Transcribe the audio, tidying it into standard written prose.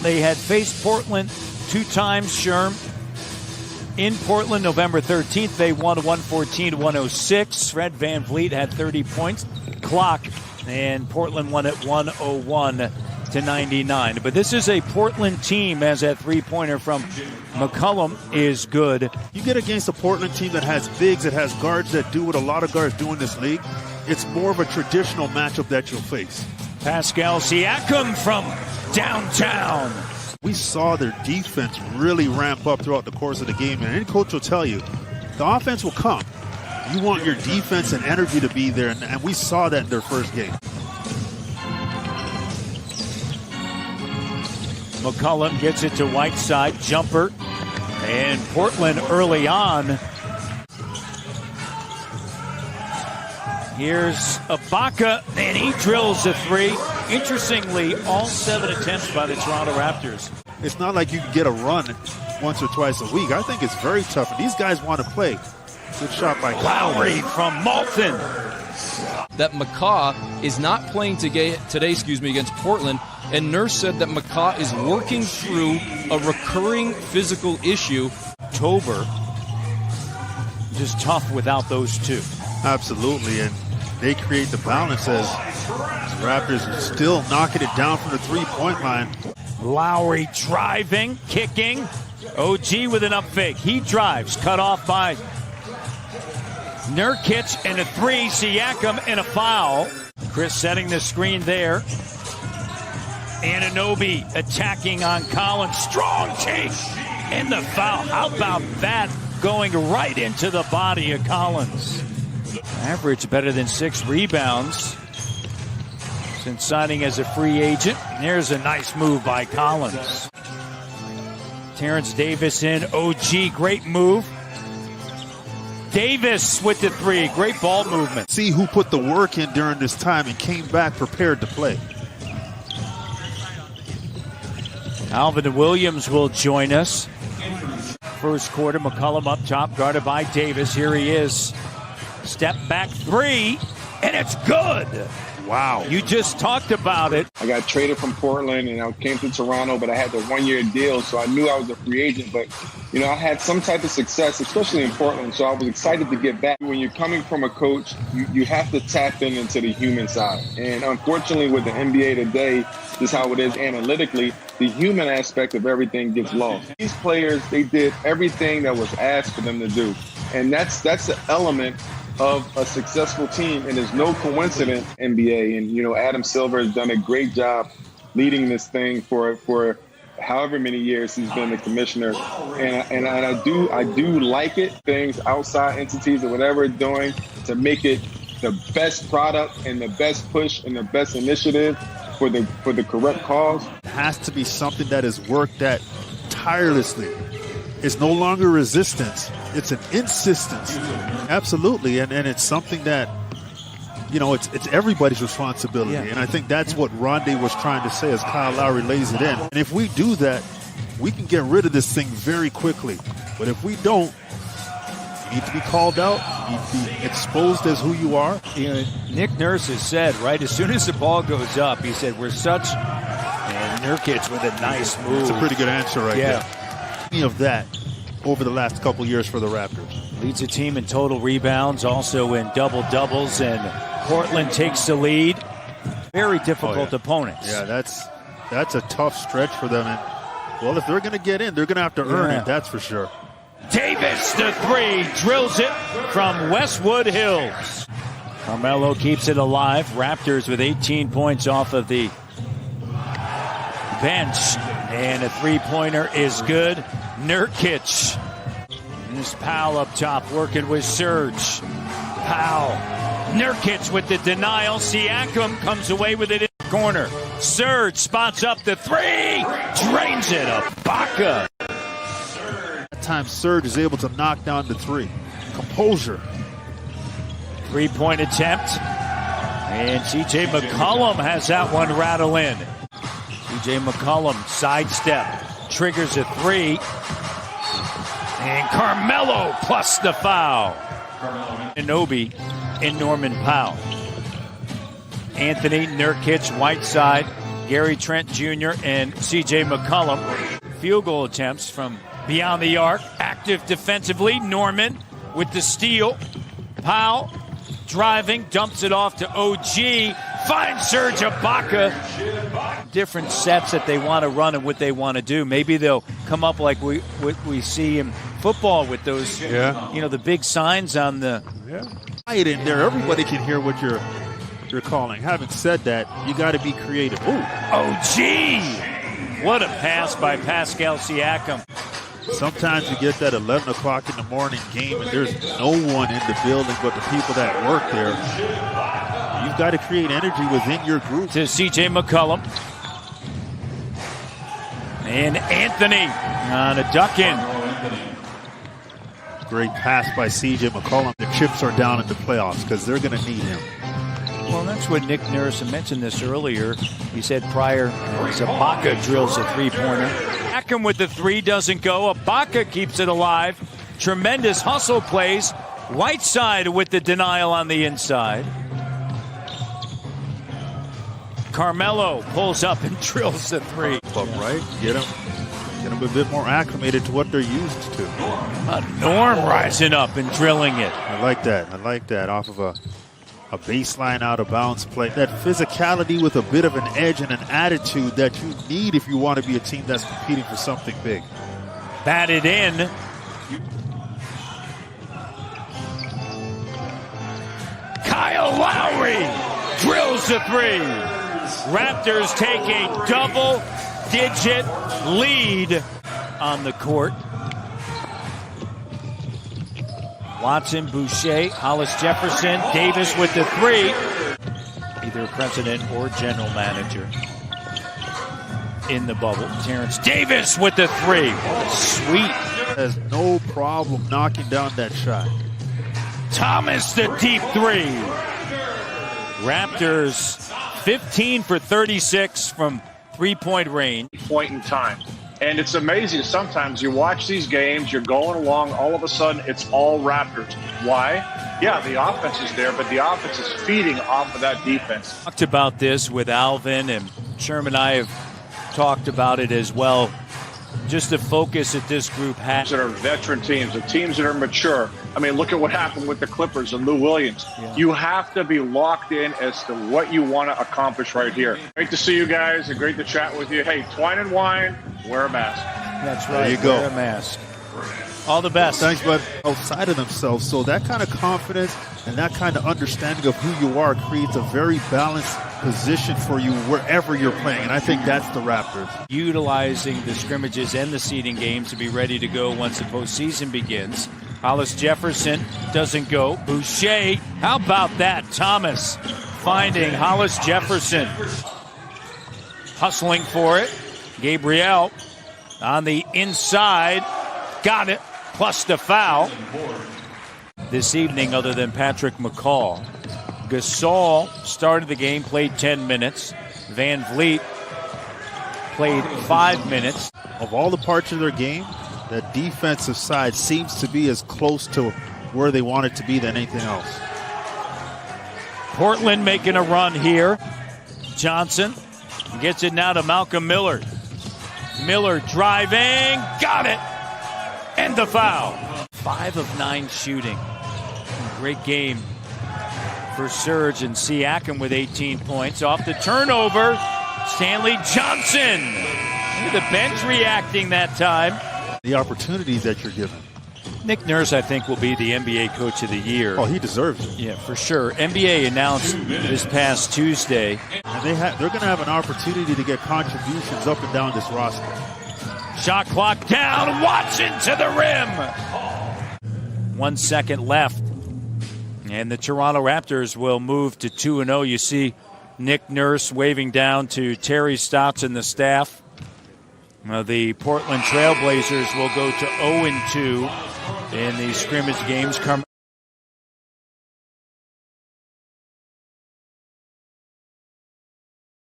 They had faced Portland 2 times, Sherm. In Portland, November 13th, they won 114-106. Fred VanVleet had 30 points. Clock, and Portland won at 101-99. But this is a Portland team, as that three-pointer from McCollum is good. You get against a Portland team that has bigs, that has guards that do what a lot of guards do in this league. It's more of a traditional matchup that you'll face. Pascal Siakam from downtown. We saw their defense really ramp up throughout the course of the game, and any coach will tell you, the offense will come. You want your defense and energy to be there, and we saw that in their first game. McCollum gets it to Whiteside, jumper, and Portland early on. Here's Ibaka, and he drills a three. Interestingly, all 7 attempts by the Toronto Raptors. It's not like you can get a run once or twice a week. I think it's very tough, and these guys want to play. Good shot by Lowry from Malton. That McCaw is not playing today, against Portland, and Nurse said that McCaw is working through a recurring physical issue. October, just tough without those two. Absolutely, and they create the balance as Raptors are still knocking it down from the three-point line. Lowry driving, kicking. OG with an up fake. He drives, cut off by Nurkic, and a three. Siakam and a foul. Chris setting the screen there. Anunoby attacking on Collins. Strong take and the foul. How about that? Going right into the body of Collins. Average better than 6 rebounds since signing as a free agent. There's a nice move by Collins. Terrence Davis in. OG, great move. Davis with the three. Great ball movement. See who put the work in during this time and came back prepared to play. Alvin Williams will join us. First quarter, McCollum up top, guarded by Davis. Here he is. Step back three, and it's good. Wow. You just talked about it. I got traded from Portland, and I came to Toronto, but I had the 1-year deal, so I knew I was a free agent. But, you know, I had some type of success, especially in Portland, so I was excited to get back. When you're coming from a coach, you have to tap into the human side. And unfortunately, with the NBA today, this is how it is analytically, the human aspect of everything gets lost. These players, they did everything that was asked for them to do. And that's the element of a successful team, and there's no coincidence NBA. And, you know, Adam Silver has done a great job leading this thing for however many years he's been the commissioner. And I do like it, things outside entities or whatever it's doing to make it the best product and the best push and the best initiative for the correct cause. It has to be something that is worked at tirelessly. It's no longer resistance. It's an insistence. Absolutely. And it's something that, you know, it's everybody's responsibility. Yeah. And I think that's what Rondae was trying to say as Kyle Lowry lays it in. And if we do that, we can get rid of this thing very quickly. But if we don't, you need to be called out. You need to be exposed as who you are. You know, Nick Nurse has said, right, as soon as the ball goes up, he said, we're such, and Nurkic with a nice move. It's a pretty good answer right there. Of that over the last couple years for the Raptors. Leads the team in total rebounds, also in double-doubles, and Portland takes the lead. Very difficult opponents. Yeah, that's a tough stretch for them. And, well, if they're going to get in, they're going to have to earn it, that's for sure. Davis, the three, drills it from Westwood Hills. Carmelo keeps it alive. Raptors with 18 points off of the bench. And a three-pointer is good. Nurkic. And his Powell up top working with Serge. Powell. Nurkic with the denial. Siakam comes away with it in the corner. Serge spots up the three. Drains it. Ibaka. That time Serge is able to knock down the three. Composure. Three-point attempt. And C.J. McCollum has that one rattle in. C.J. McCollum sidestep. Triggers a three. And Carmelo plus the foul. Anunoby and Norman Powell. Anthony, Nurkic, Whiteside. Gary Trent Jr. and C.J. McCollum. Field goal attempts from beyond the arc. Active defensively. Norman with the steal. Powell driving, dumps it off to OG. Finds Serge Ibaka. Different sets that they want to run and what they want to do. Maybe they'll come up like we see in football with those, the big signs on the. Quiet in there. Everybody can hear what you're calling. Having said that, you got to be creative. Ooh. OG! What a pass by Pascal Siakam. Sometimes you get that 11 o'clock in the morning game and there's no one in the building but the people that work there. You've got to create energy within your group. To C.J. McCollum. And Anthony on a duck in. Great pass by C.J. McCollum. The chips are down in the playoffs because they're going to need him. Well, that's what Nick Nurse mentioned this earlier. He said prior, Ibaka drills a three-pointer. Siakam with the three doesn't go. Ibaka keeps it alive. Tremendous hustle plays. Whiteside with the denial on the inside. Carmelo pulls up and drills the three. Right? Get them a bit more acclimated to what they're used to. Norm rising up and drilling it. I like that. Off of a baseline out of bounds play. That physicality with a bit of an edge and an attitude that you need if you want to be a team that's competing for something big. Batted in. Kyle Lowry drills the three. Raptors take a double-digit lead on the court. Watson, Boucher, Hollis Jefferson, Davis with the three. Either president or general manager in the bubble. Terrence Davis with the three. Sweet. Has no problem knocking down that shot. Thomas, the deep three. Raptors 15 for 36 from three-point range. Point in time. And it's amazing. Sometimes you watch these games, you're going along, all of a sudden it's all Raptors. Why? Yeah, the offense is there, but the offense is feeding off of that defense. Talked about this with Alvin, and Sherman and I have talked about it as well. Just the focus that this group has. That are veteran teams, the teams that are mature. I mean, look at what happened with the Clippers and Lou Williams. Yeah. You have to be locked in as to what you want to accomplish right here. Great to see you guys and great to chat with you. Hey, twine and wine, wear a mask. That's right. There you go. Wear a mask. All the best. Thanks, bud. Outside of themselves. So that kind of confidence and that kind of understanding of who you are creates a very balanced position for you wherever you're playing. And I think that's the Raptors. Utilizing the scrimmages and the seeding games to be ready to go once the postseason begins. Hollis Jefferson doesn't go. Boucher, how about that? Thomas finding Hollis Jefferson. Hustling for it. Gabriel on the inside. Got it. Plus the foul. This evening, other than Patrick McCall, Gasol started the game, played 10 minutes. Van Vliet played 5 minutes. Of all the parts of their game, the defensive side seems to be as close to where they want it to be than anything else. Portland making a run here. Johnson gets it now to Malcolm Miller. Miller driving, got it, and the foul. 5 of 9 shooting. Great game for Serge, and Siakam with 18 points. Off the turnover, Stanley Johnson. The bench reacting that time. The opportunities that you're given. Nick Nurse, I think, will be the NBA Coach of the Year. Oh, he deserves it. Yeah, for sure. NBA announced this past Tuesday. And they're going to have an opportunity to get contributions up and down this roster. Shot clock down. Watson to the rim. 1 second left. And the Toronto Raptors will move to 2-0. You see Nick Nurse waving down to Terry Stotts and the staff. The Portland Trailblazers will go to 0-2 in the scrimmage games.